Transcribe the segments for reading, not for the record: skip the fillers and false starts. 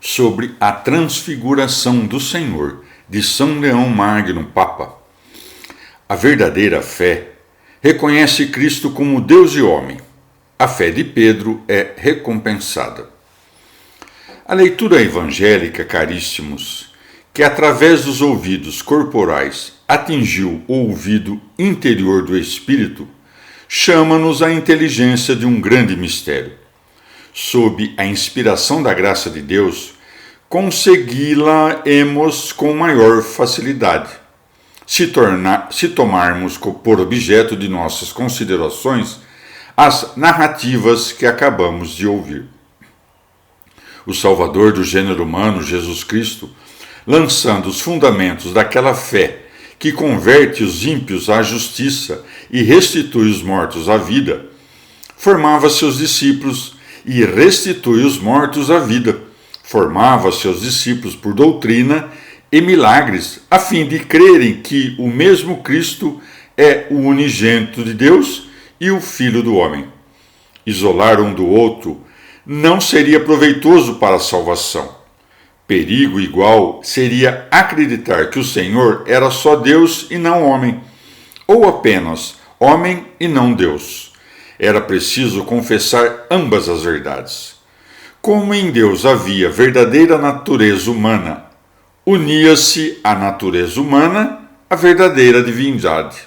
sobre a transfiguração do Senhor, de São Leão Magno, Papa. A verdadeira fé reconhece Cristo como Deus e homem. A fé de Pedro é recompensada. A leitura evangélica, caríssimos, que através dos ouvidos corporais atingiu o ouvido interior do espírito, chama-nos à inteligência de um grande mistério. Sob a inspiração da graça de Deus, consegui-la-emos com maior facilidade. Se tomarmos por objeto de nossas considerações as narrativas que acabamos de ouvir. O Salvador do gênero humano, Jesus Cristo, lançando os fundamentos daquela fé que converte os ímpios à justiça e restitui os mortos à vida, formava seus discípulos e restitui os mortos à vida. Formava seus discípulos por doutrina e milagres, a fim de crerem que o mesmo Cristo é o unigênito de Deus e o Filho do homem. Isolar um do outro não seria proveitoso para a salvação. Perigo igual seria acreditar que o Senhor era só Deus e não homem, ou apenas homem e não Deus. Era preciso confessar ambas as verdades. Como em Deus havia verdadeira natureza humana, unia-se à natureza humana a verdadeira divindade.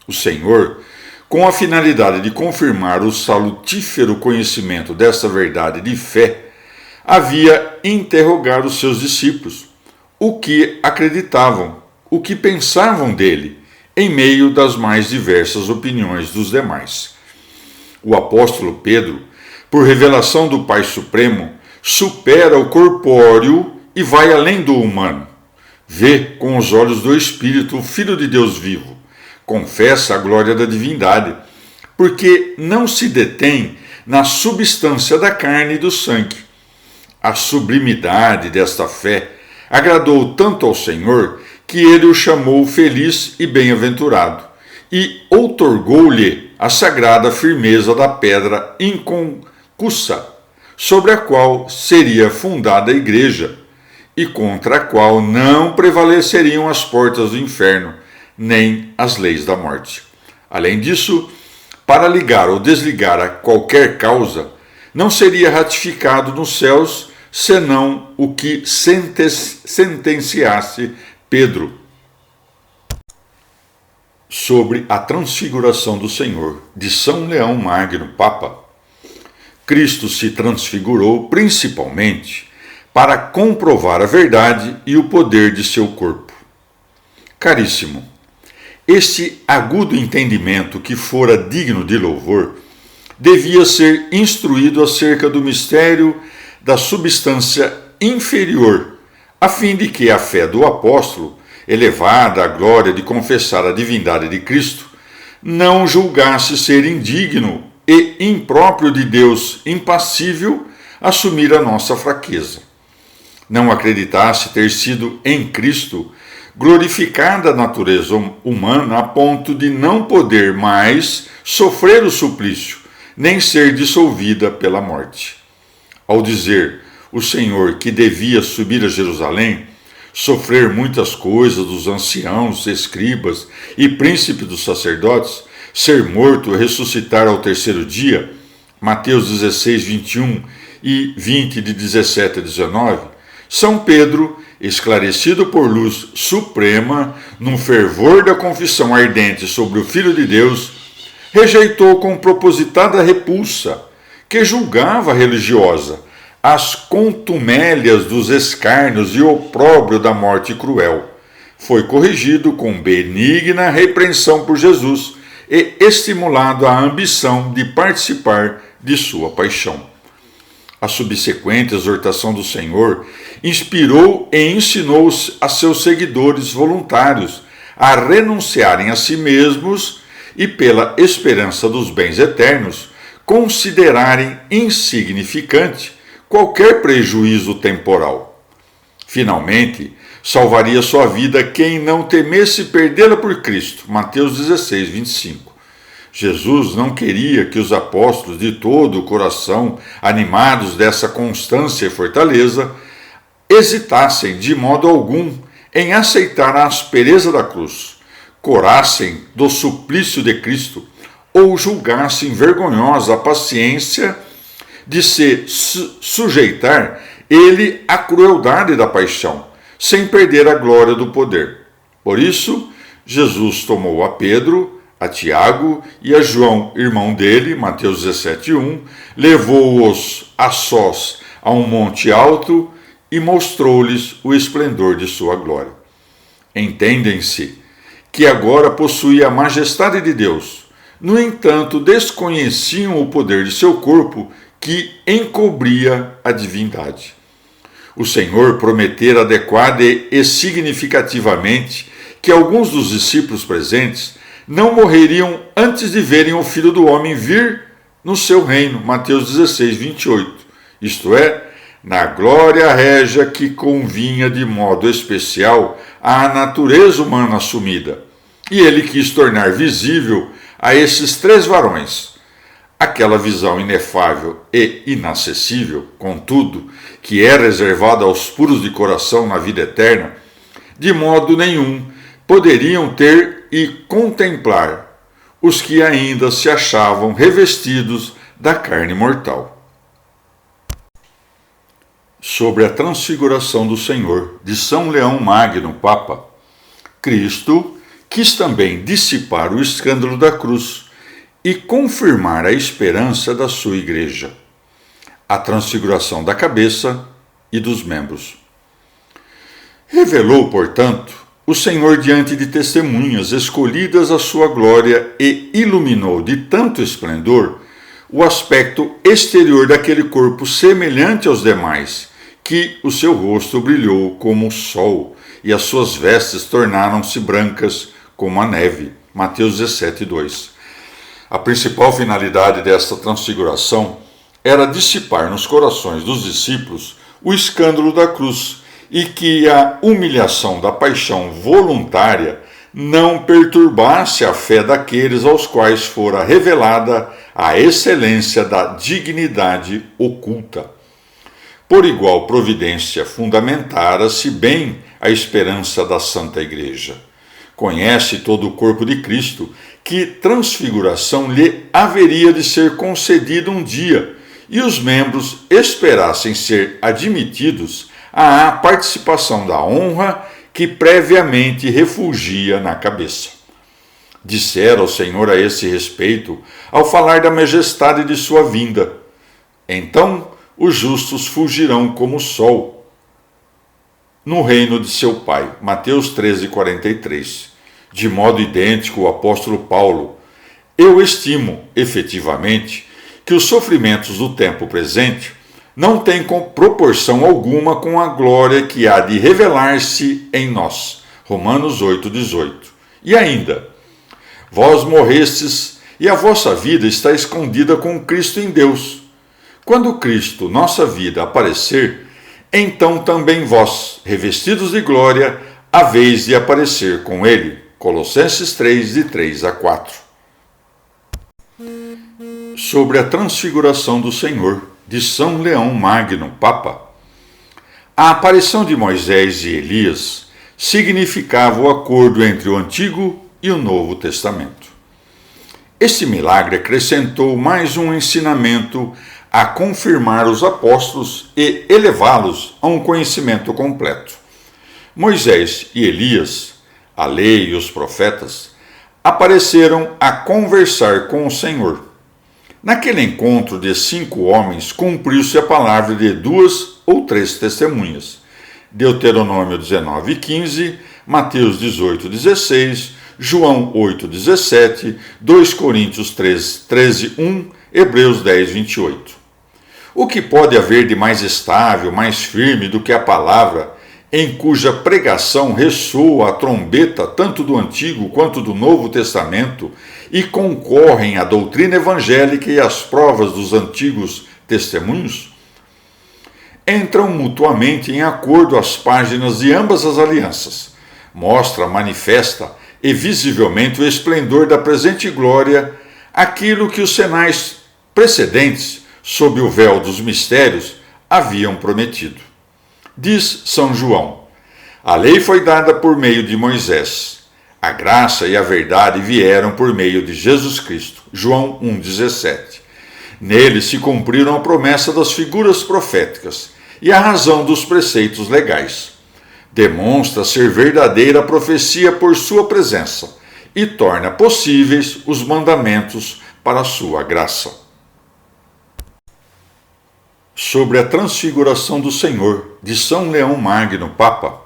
O Senhor, com a finalidade de confirmar o salutífero conhecimento dessa verdade de fé, havia interrogado os seus discípulos, o que acreditavam, o que pensavam dele, em meio das mais diversas opiniões dos demais. O apóstolo Pedro, por revelação do Pai Supremo, supera o corpóreo e vai além do humano. Vê com os olhos do Espírito o Filho de Deus vivo, confessa a glória da divindade, porque não se detém na substância da carne e do sangue. A sublimidade desta fé agradou tanto ao Senhor que ele o chamou feliz e bem-aventurado e outorgou-lhe a sagrada firmeza da pedra inconcussa, sobre a qual seria fundada a igreja e contra a qual não prevaleceriam as portas do inferno, nem as leis da morte. Além disso, para ligar ou desligar a qualquer causa, não seria ratificado nos céus senão o que sentenciasse Pedro. Sobre a transfiguração do Senhor, de São Leão Magno, Papa. Cristo se transfigurou principalmente para comprovar a verdade e o poder de seu corpo. Caríssimo, este agudo entendimento que fora digno de louvor devia ser instruído acerca do mistério da substância inferior, a fim de que a fé do apóstolo, elevada à glória de confessar a divindade de Cristo, não julgasse ser indigno e impróprio de Deus impassível assumir a nossa fraqueza. Não acreditasse ter sido em Cristo glorificada a natureza humana a ponto de não poder mais sofrer o suplício, nem ser dissolvida pela morte. Ao dizer o Senhor que devia subir a Jerusalém, sofrer muitas coisas dos anciãos, escribas e príncipes dos sacerdotes, ser morto e ressuscitar ao terceiro dia, Mateus 16, 21 e 20, de 17 a 19, São Pedro, esclarecido por luz suprema, num fervor da confissão ardente sobre o Filho de Deus, rejeitou com propositada repulsa, que julgava religiosa, as contumélias dos escárnios e opróbrio da morte cruel. Foi corrigido com benigna repreensão por Jesus e estimulado à ambição de participar de sua paixão. A subsequente exortação do Senhor inspirou e ensinou a seus seguidores voluntários a renunciarem a si mesmos e, pela esperança dos bens eternos, considerarem insignificante qualquer prejuízo temporal. Finalmente, salvaria sua vida quem não temesse perdê-la por Cristo. Mateus 16, 25. Jesus não queria que os apóstolos de todo o coração, animados dessa constância e fortaleza, hesitassem de modo algum em aceitar a aspereza da cruz, corassem do suplício de Cristo, ou julgassem vergonhosa a paciência de se sujeitar ele à crueldade da paixão, sem perder a glória do poder. Por isso, Jesus tomou a Pedro, a Tiago e a João, irmão dele, Mateus 17:1, levou-os a sós a um monte alto e mostrou-lhes o esplendor de sua glória. Entendem-se que agora possuía a majestade de Deus. No entanto, desconheciam o poder de seu corpo que encobria a divindade. O Senhor prometera adequada e significativamente que alguns dos discípulos presentes não morreriam antes de verem o Filho do Homem vir no seu reino, Mateus 16:28, isto é, na glória régia que convinha de modo especial à natureza humana assumida. E ele quis tornar visível a esses três varões aquela visão inefável e inacessível, contudo, que é reservada aos puros de coração na vida eterna, de modo nenhum poderiam ter e contemplar os que ainda se achavam revestidos da carne mortal. Sobre a transfiguração do Senhor, de São Leão Magno, Papa, Cristo quis também dissipar o escândalo da cruz e confirmar a esperança da sua igreja, a transfiguração da cabeça e dos membros. Revelou, portanto, o Senhor diante de testemunhas escolhidas a sua glória e iluminou de tanto esplendor o aspecto exterior daquele corpo semelhante aos demais, que o seu rosto brilhou como o sol e as suas vestes tornaram-se brancas como a neve. Mateus 17:2. A principal finalidade desta transfiguração era dissipar nos corações dos discípulos o escândalo da cruz e que a humilhação da paixão voluntária não perturbasse a fé daqueles aos quais fora revelada a excelência da dignidade oculta. Por igual providência fundamentara-se bem a esperança da Santa Igreja. Conhece todo o corpo de Cristo que transfiguração lhe haveria de ser concedida um dia, e os membros esperassem ser admitidos à participação da honra que previamente refugia na cabeça. Dissera o Senhor a esse respeito, ao falar da majestade de sua vinda: então os justos fugirão como o sol no reino de seu Pai. Mateus 13:43. De modo idêntico, o apóstolo Paulo: eu estimo, efetivamente, que os sofrimentos do tempo presente não têm proporção alguma com a glória que há de revelar-se em nós. Romanos 8:18. E ainda: vós morrestes e a vossa vida está escondida com Cristo em Deus. Quando Cristo, nossa vida, aparecer, então também vós, revestidos de glória, haveis de aparecer com ele. Colossenses 3, de 3-4. Sobre a transfiguração do Senhor, de São Leão Magno, Papa. A aparição de Moisés e Elias significava o acordo entre o Antigo e o Novo Testamento. Este milagre acrescentou mais um ensinamento a confirmar os apóstolos e elevá-los a um conhecimento completo. Moisés e Elias, a lei e os profetas, apareceram a conversar com o Senhor. Naquele encontro de 5 homens, cumpriu-se a palavra de 2 ou 3 testemunhas. Deuteronômio 19:15, Mateus 18:16, João 8:17, 2 Coríntios 13:1, Hebreus 10:28. O que pode haver de mais estável, mais firme do que a palavra, em cuja pregação ressoa a trombeta tanto do Antigo quanto do Novo Testamento e concorrem a doutrina evangélica e as provas dos antigos testemunhos? Entram mutuamente em acordo as páginas de ambas as alianças. Mostra, manifesta e visivelmente o esplendor da presente glória, aquilo que os sinais precedentes, sob o véu dos mistérios, haviam prometido. Diz São João: a lei foi dada por meio de Moisés. A graça e a verdade vieram por meio de Jesus Cristo. João 1,17. Nele se cumpriram a promessa das figuras proféticas e a razão dos preceitos legais. Demonstra ser verdadeira a profecia por sua presença e torna possíveis os mandamentos para a sua graça. Sobre a transfiguração do Senhor, de São Leão Magno, Papa.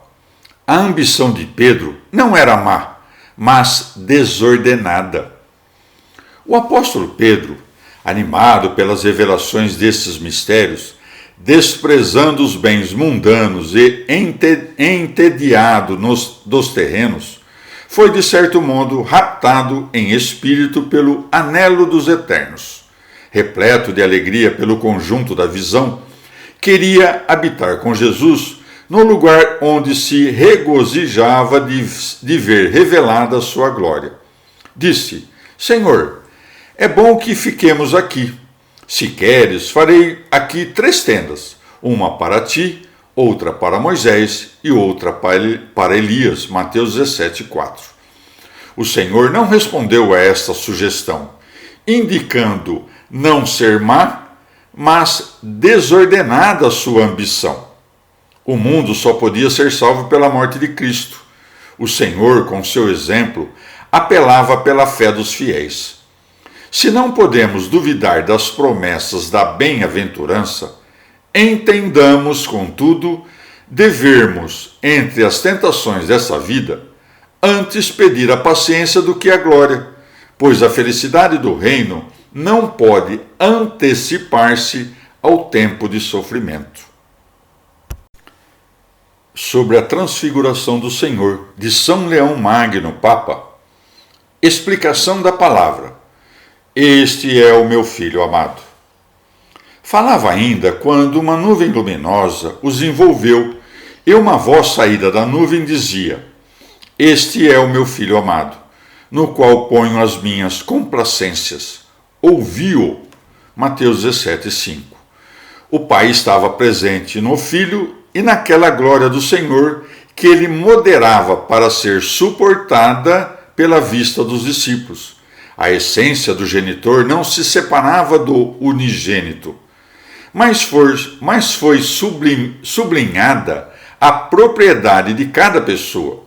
A ambição de Pedro não era má, mas desordenada. O apóstolo Pedro, animado pelas revelações desses mistérios, desprezando os bens mundanos e entediado dos terrenos, foi de certo modo raptado em espírito pelo anelo dos eternos. Repleto de alegria pelo conjunto da visão, queria habitar com Jesus no lugar onde se regozijava de ver revelada a sua glória. Disse: Senhor, é bom que fiquemos aqui. Se queres, farei aqui 3 tendas, uma para ti, outra para Moisés e outra para Elias. Mateus 17:4. O Senhor não respondeu a esta sugestão, indicando não ser má, mas desordenada a sua ambição. O mundo só podia ser salvo pela morte de Cristo. O Senhor, com seu exemplo, apelava pela fé dos fiéis. Se não podemos duvidar das promessas da bem-aventurança, entendamos, contudo, devermos, entre as tentações dessa vida, antes pedir a paciência do que a glória, pois a felicidade do reino não pode antecipar-se ao tempo de sofrimento. Sobre a transfiguração do Senhor, de São Leão Magno, Papa. Explicação da palavra: este é o meu filho amado. Falava ainda quando uma nuvem luminosa os envolveu e uma voz saída da nuvem dizia: este é o meu filho amado, no qual ponho as minhas complacências. Ouvi-o. Mateus 17:5. O Pai estava presente no Filho e naquela glória do Senhor que ele moderava para ser suportada pela vista dos discípulos. A essência do genitor não se separava do unigênito, mas foi sublinhada a propriedade de cada pessoa,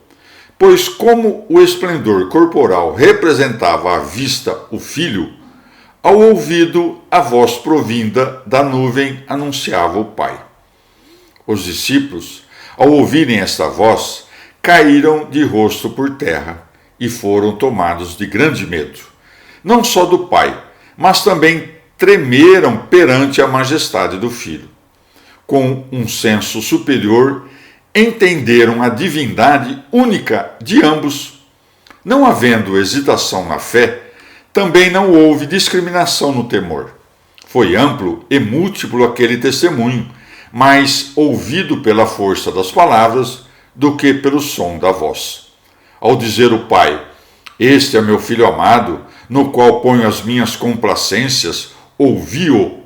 pois como o esplendor corporal representava à vista o Filho, ao ouvido a voz provinda da nuvem anunciava o Pai. Os discípulos, ao ouvirem esta voz, caíram de rosto por terra e foram tomados de grande medo, não só do Pai, mas também tremeram perante a majestade do Filho. Com um senso superior, entenderam a divindade única de ambos. Não havendo hesitação na fé, também não houve discriminação no temor. Foi amplo e múltiplo aquele testemunho, mais ouvido pela força das palavras do que pelo som da voz. Ao dizer o Pai: este é meu filho amado, no qual ponho as minhas complacências, ouvi-o,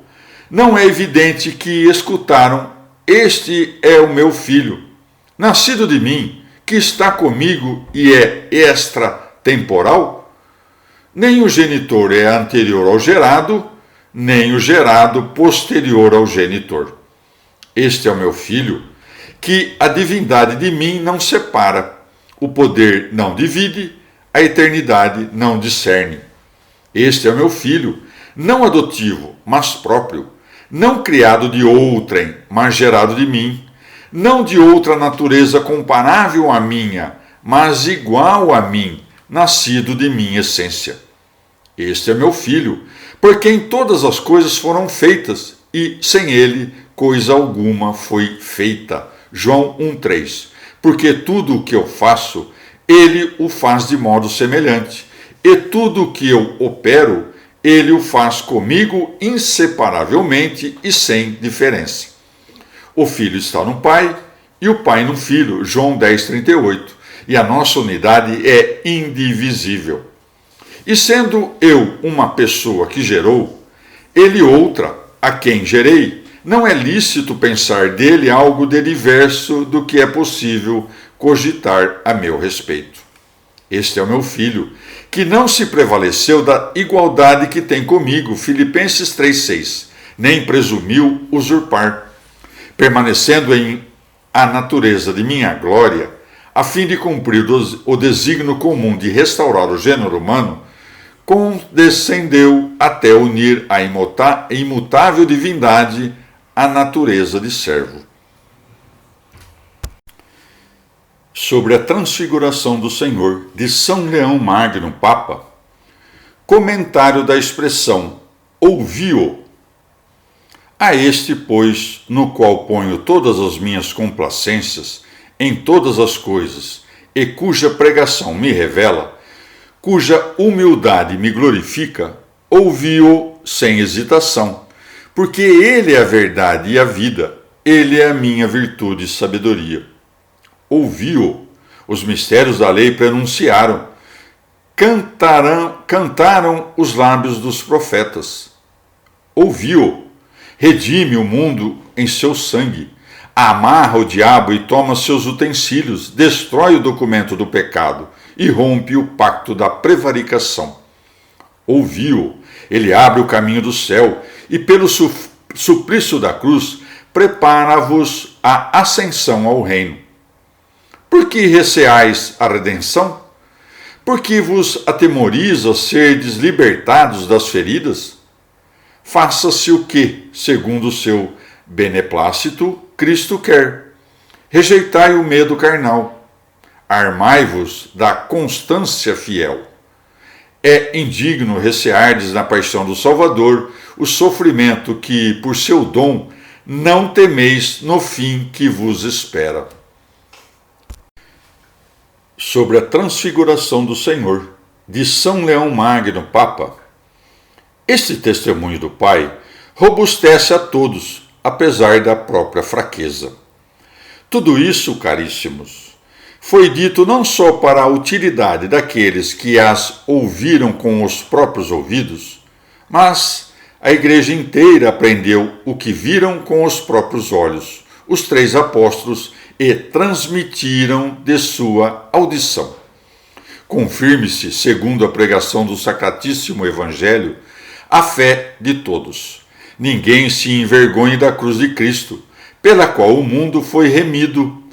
não é evidente que escutaram: este é o meu filho, nascido de mim, que está comigo e é extratemporal? Nem o genitor é anterior ao gerado, nem o gerado posterior ao genitor. Este é o meu filho, que a divindade de mim não separa, o poder não divide, a eternidade não discerne. Este é o meu filho, não adotivo, mas próprio, não criado de outrem, mas gerado de mim, não de outra natureza comparável à minha, mas igual a mim, nascido de minha essência. Este é meu filho, por quem todas as coisas foram feitas, e sem ele coisa alguma foi feita. João 1,3. Porque tudo o que eu faço, ele o faz de modo semelhante, e tudo o que eu opero, ele o faz comigo inseparavelmente e sem diferença. O Filho está no Pai e o Pai no Filho. João 10,38. E a nossa unidade é indivisível. E sendo eu uma pessoa que gerou, ele outra, a quem gerei, não é lícito pensar dele algo de diverso do que é possível cogitar a meu respeito. Este é o meu filho, que não se prevaleceu da igualdade que tem comigo, Filipenses 3,6, nem presumiu usurpar, permanecendo em a natureza de minha glória, a fim de cumprir o desígnio comum de restaurar o gênero humano, condescendeu até unir a imutável divindade à natureza de servo. Sobre a transfiguração do Senhor, de São Leão Magno, Papa, comentário da expressão ouvi-o. A este, pois, no qual ponho todas as minhas complacências em todas as coisas, e cuja pregação me revela, cuja humildade me glorifica, ouvi-o sem hesitação, porque ele é a verdade e a vida, ele é a minha virtude e sabedoria. Ouvi-o, os mistérios da lei pronunciaram, cantaram os lábios dos profetas. Ouvi-o, redime o mundo em seu sangue, amarra o diabo e toma seus utensílios, destrói o documento do pecado e rompe o pacto da prevaricação. Ouvi-o, ele abre o caminho do céu e pelo suplício da cruz prepara-vos a ascensão ao reino. Por que receais a redenção? Por que vos atemoriza serdes libertados das feridas? Faça-se o que, segundo o seu beneplácito, Cristo quer. Rejeitai o medo carnal. Armai-vos da constância fiel. É indigno receardes na paixão do Salvador o sofrimento que, por seu dom, não temeis no fim que vos espera. Sobre a transfiguração do Senhor, de São Leão Magno, Papa. Este testemunho do Pai robustece a todos, apesar da própria fraqueza. Tudo isso, caríssimos, foi dito não só para a utilidade daqueles que as ouviram com os próprios ouvidos, mas a Igreja inteira aprendeu o que viram com os próprios olhos, os 3 apóstolos, e transmitiram de sua audição. Confirme-se, segundo a pregação do Sacratíssimo Evangelho, a fé de todos. Ninguém se envergonhe da cruz de Cristo, pela qual o mundo foi remido.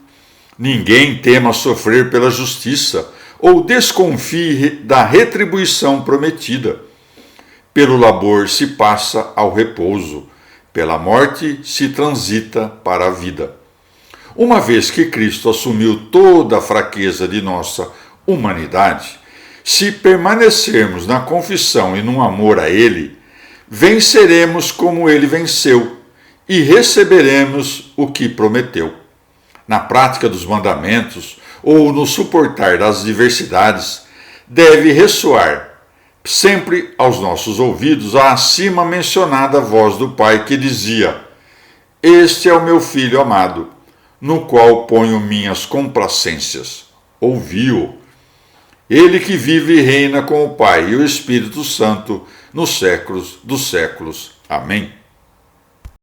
Ninguém tema sofrer pela justiça, ou desconfie da retribuição prometida. Pelo labor se passa ao repouso, pela morte se transita para a vida. Uma vez que Cristo assumiu toda a fraqueza de nossa humanidade, se permanecermos na confissão e no amor a Ele, venceremos como Ele venceu e receberemos o que prometeu. Na prática dos mandamentos ou no suportar das diversidades, deve ressoar sempre aos nossos ouvidos a acima mencionada voz do Pai que dizia: Este é o meu Filho amado, no qual ponho minhas complacências. Ouvi-o. Ele que vive e reina com o Pai e o Espírito Santo nos séculos dos séculos. Amém.